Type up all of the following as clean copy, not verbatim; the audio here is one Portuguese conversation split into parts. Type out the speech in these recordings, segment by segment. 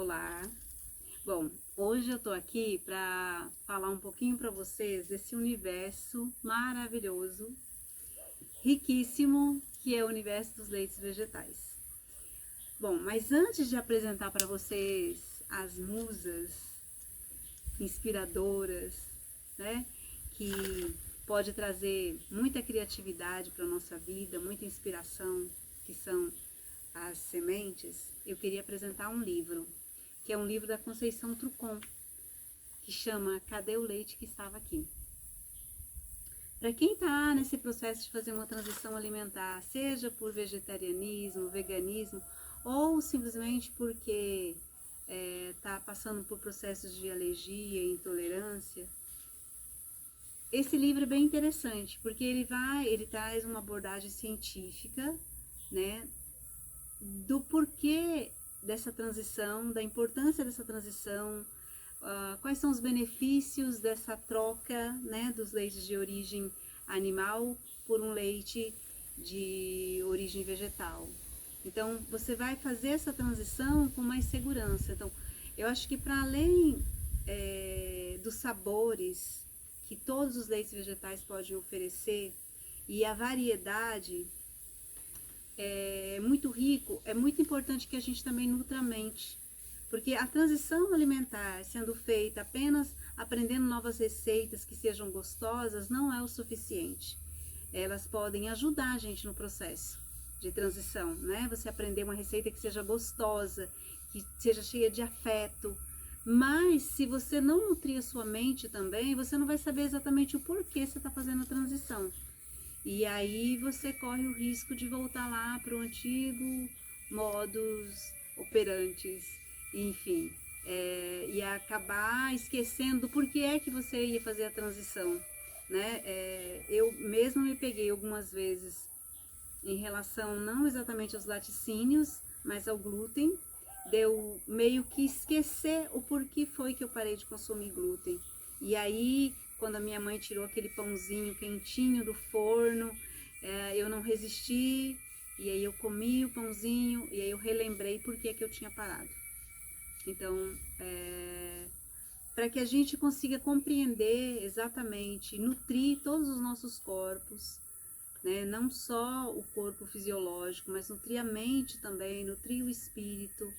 Olá! Bom, hoje eu tô aqui para falar um pouquinho para vocês desse universo maravilhoso, riquíssimo, que é o universo dos leites vegetais. Bom, mas antes de apresentar para vocês as musas inspiradoras, né, que pode trazer muita criatividade para nossa vida, muita inspiração, que são as sementes, eu queria apresentar um livro, que é um livro da Conceição Trucon, que chama Cadê o Leite que Estava Aqui? Para quem está nesse processo de fazer uma transição alimentar, seja por vegetarianismo, veganismo, ou simplesmente porque está passando por processos de alergia e intolerância, esse livro é bem interessante, porque ele traz uma abordagem científica, né, do porquê dessa transição, da importância dessa transição, quais são os benefícios dessa troca, né, dos leites de origem animal por um leite de origem vegetal. Então, você vai fazer essa transição com mais segurança. Então, eu acho que para além dos sabores que todos os leites vegetais podem oferecer e a variedade é muito rico, é muito importante que a gente também nutra a mente, porque a transição alimentar sendo feita apenas aprendendo novas receitas que sejam gostosas não é o suficiente. Elas podem ajudar a gente no processo de transição, né? Você aprender uma receita que seja gostosa, que seja cheia de afeto, mas se você não nutrir a sua mente também, você não vai saber exatamente o porquê você está fazendo a transição. E aí você corre o risco de voltar lá para o antigo modus operantes, enfim, e acabar esquecendo por que é que você ia fazer a transição, né? Eu mesmo me peguei algumas vezes em relação não exatamente aos laticínios, mas ao glúten, deu meio que esquecer o porquê foi que eu parei de consumir glúten. E aí, quando a minha mãe tirou aquele pãozinho quentinho do forno, eu não resisti, e aí eu comi o pãozinho, e aí eu relembrei por que eu tinha parado. Então, para que a gente consiga compreender exatamente, nutrir todos os nossos corpos, né? Não só o corpo fisiológico, mas nutrir a mente também, nutrir o espírito,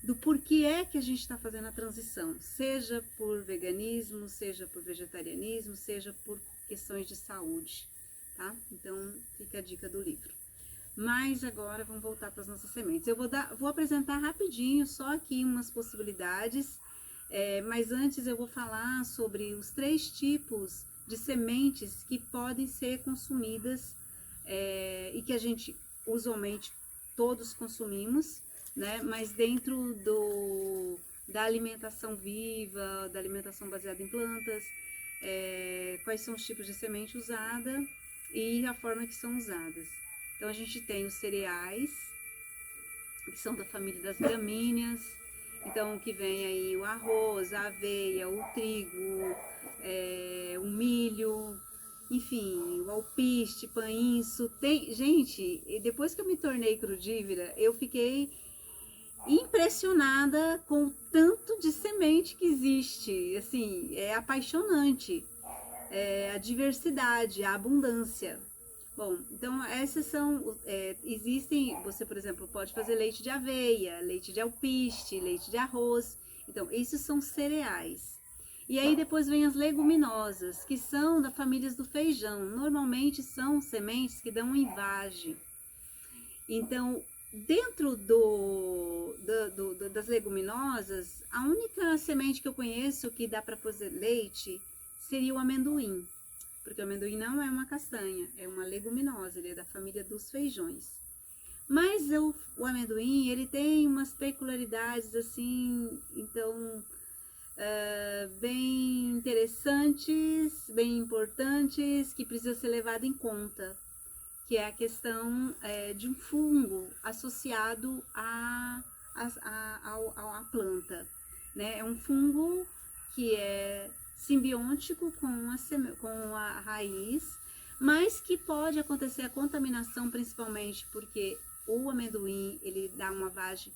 do porquê é que a gente está fazendo a transição, seja por veganismo, seja por vegetarianismo, seja por questões de saúde, tá? Então fica a dica do livro. Mas agora vamos voltar para as nossas sementes. Eu vou apresentar rapidinho só aqui umas possibilidades, mas antes eu vou falar sobre os 3 tipos de sementes que podem ser consumidas e que a gente usualmente todos consumimos, né? Mas dentro da alimentação viva, da alimentação baseada em plantas, quais são os tipos de semente usada e a forma que são usadas. Então a gente tem os cereais, que são da família das gramíneas, então que vem aí o arroz, a aveia, o trigo, o milho, enfim, o alpiste, painço. Gente, depois que eu me tornei crudívora, eu fiquei impressionada com o tanto de semente que existe. Assim, é apaixonante. A diversidade, a abundância. Bom, então essas são, existem, você por exemplo pode fazer leite de aveia, leite de alpiste, leite de arroz, então esses são cereais. E aí depois vem as leguminosas, que são da família do feijão, normalmente são sementes que dão em vagem. Então, dentro das leguminosas, a única semente que eu conheço que dá para fazer leite seria o amendoim, porque o amendoim não é uma castanha, é uma leguminosa, ele é da família dos feijões. Mas o amendoim, ele tem umas peculiaridades assim, então, bem interessantes, bem importantes, que precisa ser levado em conta, que é a questão de um fungo associado à planta, né? É um fungo que é simbiótico com a raiz, mas que pode acontecer a contaminação, principalmente porque o amendoim ele dá uma vagem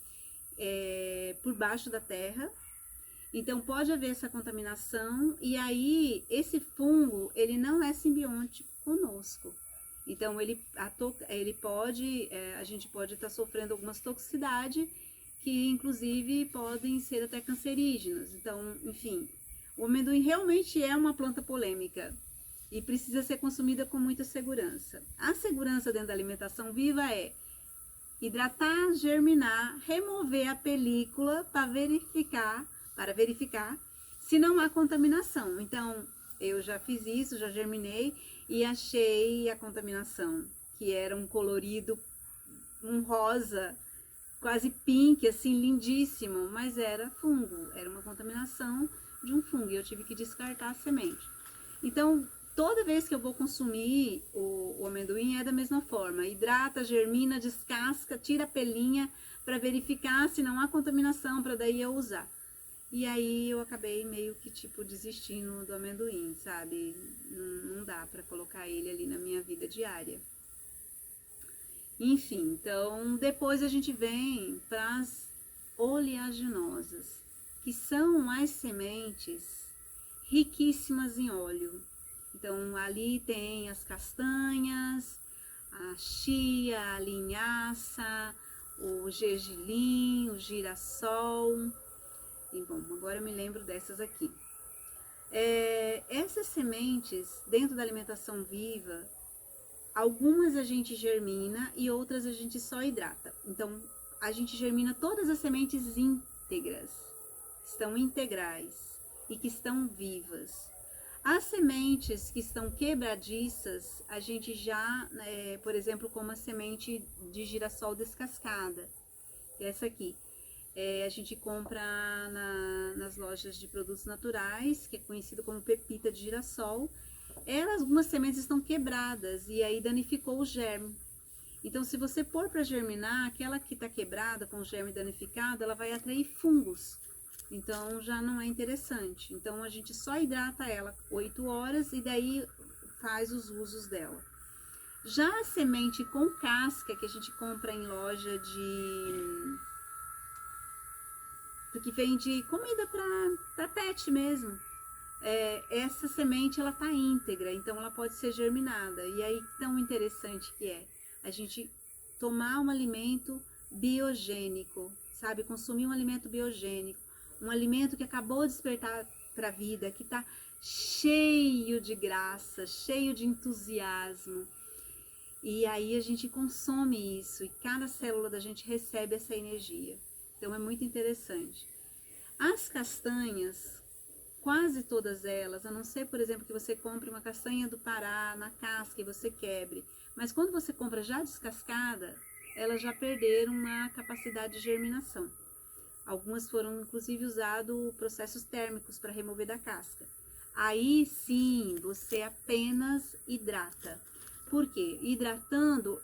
por baixo da terra. Então pode haver essa contaminação e aí esse fungo ele não é simbiótico conosco. Então ele pode, a gente pode estar sofrendo algumas toxicidades que inclusive podem ser até cancerígenas. Então, enfim, o amendoim realmente é uma planta polêmica e precisa ser consumida com muita segurança. A segurança dentro da alimentação viva é hidratar, germinar, remover a película para verificar se não há contaminação. Então, eu já fiz isso, já germinei e achei a contaminação, que era um colorido, um rosa, quase pink, assim, lindíssimo, mas era fungo, era uma contaminação de um fungo e eu tive que descartar a semente. Então, toda vez que eu vou consumir o amendoim é da mesma forma, hidrata, germina, descasca, tira a pelinha para verificar se não há contaminação, para daí eu usar. E aí eu acabei meio que tipo desistindo do amendoim, sabe? Não dá para colocar ele ali na minha vida diária. Enfim, então depois a gente vem para as oleaginosas, que são as sementes riquíssimas em óleo. Então ali tem as castanhas, a chia, a linhaça, o gergelim, o girassol. E bom, agora eu me lembro dessas aqui. Essas sementes, dentro da alimentação viva, algumas a gente germina e outras a gente só hidrata. Então, a gente germina todas as sementes íntegras, estão integrais e que estão vivas. As sementes que estão quebradiças, a gente já, por exemplo, como a semente de girassol descascada, essa aqui. A gente compra nas lojas de produtos naturais, que é conhecido como pepita de girassol. Algumas sementes estão quebradas e aí danificou o germe. Então, se você pôr para germinar, aquela que está quebrada, com o germe danificado, ela vai atrair fungos. Então, já não é interessante. Então, a gente só hidrata ela 8 horas e daí faz os usos dela. Já a semente com casca, que a gente compra em loja que vende comida para pet mesmo. Essa semente ela tá íntegra, então ela pode ser germinada. E aí tão interessante que é a gente tomar um alimento biogênico, sabe? Consumir um alimento biogênico, um alimento que acabou de despertar para a vida, que tá cheio de graça, cheio de entusiasmo. E aí a gente consome isso e cada célula da gente recebe essa energia. Então é muito interessante. As castanhas, quase todas elas, a não ser, por exemplo, que você compre uma castanha do Pará na casca e você quebre, mas quando você compra já descascada, elas já perderam a capacidade de germinação. Algumas foram, inclusive, usados processos térmicos para remover da casca. Aí sim, você apenas hidrata. Por quê? Hidratando,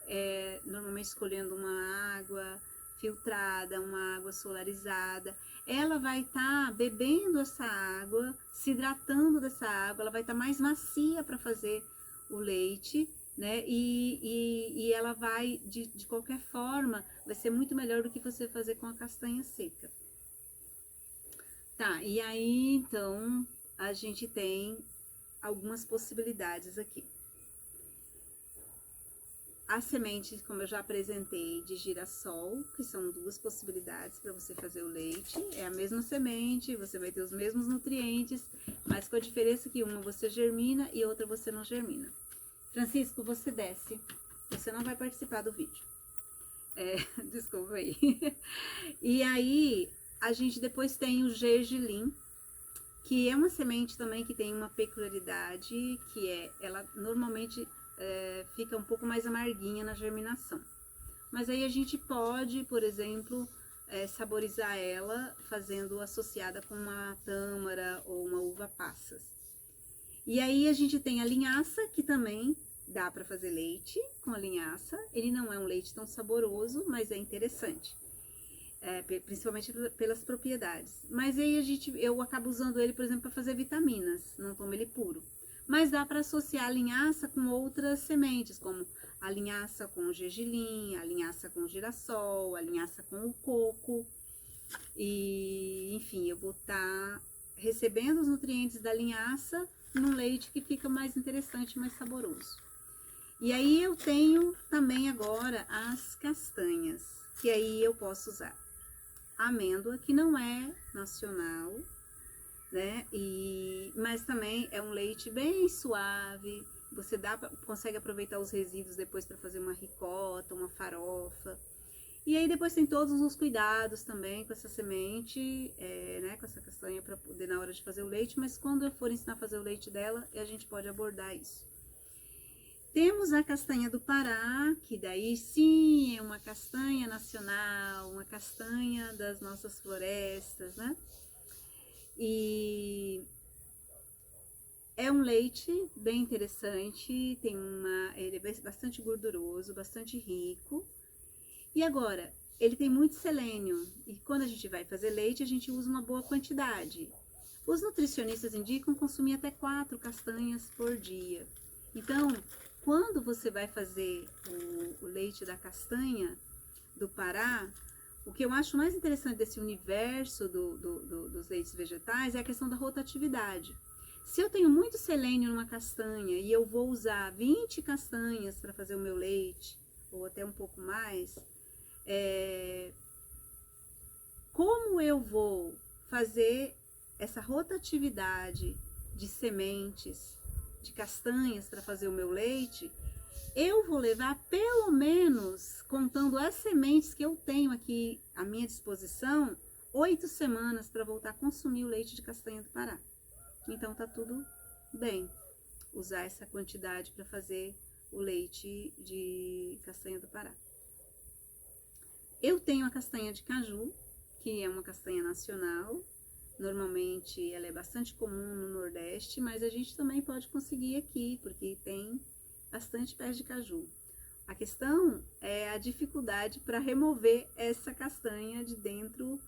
normalmente escolhendo uma água filtrada, uma água solarizada, ela vai estar bebendo essa água, se hidratando dessa água, ela vai estar mais macia para fazer o leite, né? E ela vai, de qualquer forma, vai ser muito melhor do que você fazer com a castanha seca. Tá, e aí, então, a gente tem algumas possibilidades aqui. As sementes, como eu já apresentei, de girassol, que são 2 possibilidades para você fazer o leite. É a mesma semente, você vai ter os mesmos nutrientes, mas com a diferença que uma você germina e outra você não germina. Francisco, você desce, você não vai participar do vídeo. Desculpa aí. E aí, a gente depois tem o gergelim, que é uma semente também que tem uma peculiaridade, que ela normalmente fica um pouco mais amarguinha na germinação. Mas aí a gente pode, por exemplo, saborizar ela fazendo associada com uma tâmara ou uma uva passas. E aí a gente tem a linhaça, que também dá para fazer leite com a linhaça. Ele não é um leite tão saboroso, mas é interessante. Principalmente pelas propriedades. Mas aí eu acabo usando ele, por exemplo, para fazer vitaminas, não tomo ele puro. Mas dá para associar a linhaça com outras sementes, como a linhaça com o gergelim, a linhaça com o girassol, a linhaça com o coco. E, enfim, eu vou estar recebendo os nutrientes da linhaça num leite que fica mais interessante, mais saboroso. E aí eu tenho também agora as castanhas, que aí eu posso usar amêndoa, que não é nacional, né? Mas também é um leite bem suave. Você consegue aproveitar os resíduos depois para fazer uma ricota, uma farofa. E aí depois tem todos os cuidados também com essa semente, né, com essa castanha para poder na hora de fazer o leite, mas quando eu for ensinar a fazer o leite dela, a gente pode abordar isso. Temos a castanha do Pará, que daí sim é uma castanha nacional, uma castanha das nossas florestas, né? E é um leite bem interessante, ele é bastante gorduroso, bastante rico. E agora, ele tem muito selênio, e quando a gente vai fazer leite, a gente usa uma boa quantidade. Os nutricionistas indicam consumir até 4 castanhas por dia. Então, quando você vai fazer o leite da castanha do Pará, o que eu acho mais interessante desse universo dos leites vegetais é a questão da rotatividade. Se eu tenho muito selênio numa castanha e eu vou usar 20 castanhas para fazer o meu leite, ou até um pouco mais, como eu vou fazer essa rotatividade de sementes, de castanhas para fazer o meu leite, eu vou levar pelo menos, contando as sementes que eu tenho aqui à minha disposição, 8 semanas para voltar a consumir o leite de castanha do Pará. Então tá tudo bem usar essa quantidade para fazer o leite de castanha do Pará. Eu tenho a castanha de caju, que é uma castanha nacional. Normalmente ela é bastante comum no Nordeste, mas a gente também pode conseguir aqui, porque tem bastante pés de caju. A questão é a dificuldade para remover essa castanha de dentro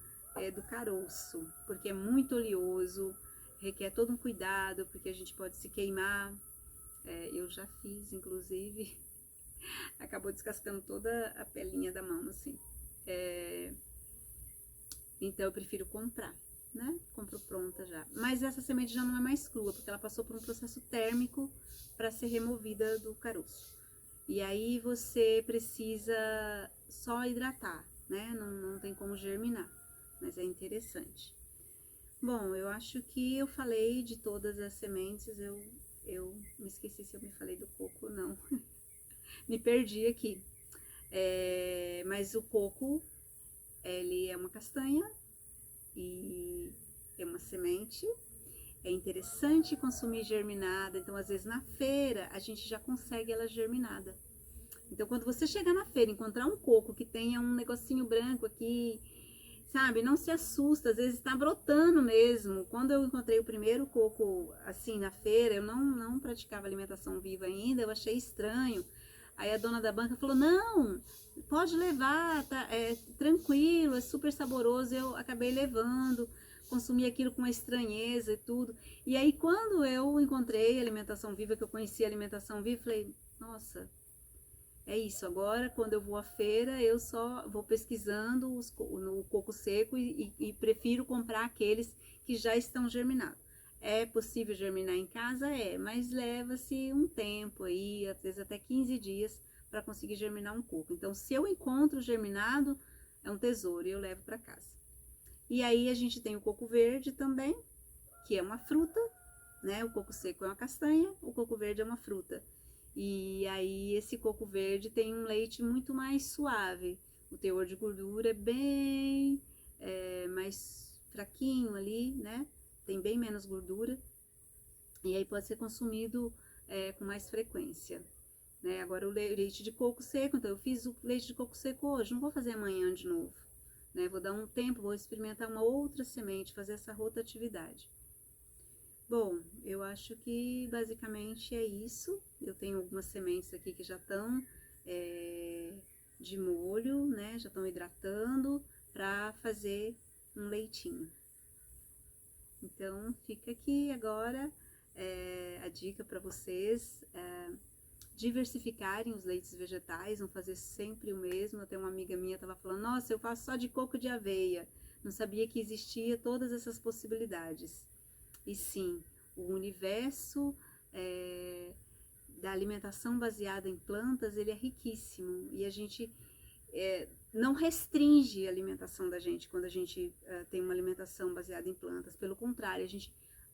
do caroço, porque é muito oleoso, requer todo um cuidado, porque a gente pode se queimar. Eu já fiz, inclusive, acabou descascando toda a pelinha da mão, assim. Então eu prefiro comprar, né? Compro pronta já. Mas essa semente já não é mais crua, porque ela passou por um processo térmico para ser removida do caroço. E aí você precisa só hidratar, né? Não tem como germinar, mas é interessante. Bom, eu acho que eu falei de todas as sementes, eu me esqueci se eu me falei do coco ou não. Me perdi aqui. Mas o coco, ele é uma castanha e é uma semente. É interessante consumir germinada, então às vezes na feira a gente já consegue ela germinada. Então quando você chegar na feira e encontrar um coco que tenha um negocinho branco aqui, sabe, não se assusta, às vezes está brotando mesmo. Quando eu encontrei o primeiro coco assim na feira, eu não praticava alimentação viva ainda, eu achei estranho. Aí a dona da banca falou, não, pode levar, tá, tranquilo, é super saboroso. Eu acabei levando, consumi aquilo com uma estranheza e tudo. E aí quando eu encontrei alimentação viva, que eu conheci a alimentação viva, falei, nossa, é isso. Agora quando eu vou à feira, eu só vou pesquisando no coco seco e prefiro comprar aqueles que já estão germinados. É possível germinar em casa? Mas leva-se um tempo aí, às vezes até 15 dias, para conseguir germinar um coco. Então, se eu encontro germinado, é um tesouro e eu levo para casa. E aí a gente tem o coco verde também, que é uma fruta, né? O coco seco é uma castanha, o coco verde é uma fruta. E aí esse coco verde tem um leite muito mais suave. O teor de gordura é bem mais fraquinho ali, né? Tem bem menos gordura, e aí pode ser consumido com mais frequência, né? Agora o leite de coco seco, então eu fiz o leite de coco seco hoje, não vou fazer amanhã de novo, né? Vou dar um tempo, vou experimentar uma outra semente, fazer essa rotatividade. Bom, eu acho que basicamente é isso. Eu tenho algumas sementes aqui que já estão de molho, né? Já estão hidratando para fazer um leitinho. Então, fica aqui agora a dica para vocês diversificarem os leites vegetais, não fazer sempre o mesmo. Até uma amiga minha estava falando, nossa, eu faço só de coco de aveia. não sabia que existia todas essas possibilidades. E sim, o universo da alimentação baseada em plantas, ele é riquíssimo, e a gente não restringe a alimentação da gente quando a gente tem uma alimentação baseada em plantas. Pelo contrário, a gente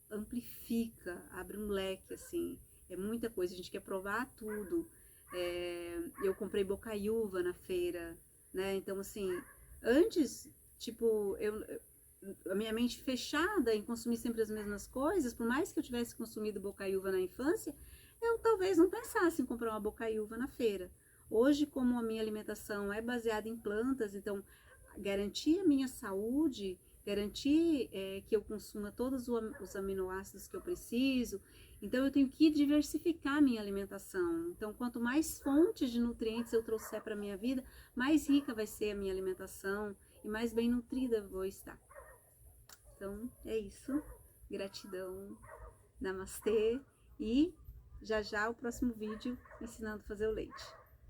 amplifica, abre um leque, assim, é muita coisa, a gente quer provar tudo. Eu comprei bocaiúva na feira, né? Então, assim, antes, tipo, a minha mente fechada em consumir sempre as mesmas coisas, por mais que eu tivesse consumido bocaiúva na infância, eu talvez não pensasse em comprar uma bocaiúva na feira. Hoje, como a minha alimentação é baseada em plantas, então garantir a minha saúde, garantir que eu consuma todos os aminoácidos que eu preciso, então eu tenho que diversificar a minha alimentação. Então, quanto mais fontes de nutrientes eu trouxer para a minha vida, mais rica vai ser a minha alimentação e mais bem nutrida eu vou estar. Então, é isso. Gratidão. Namastê. E já já o próximo vídeo ensinando a fazer o leite.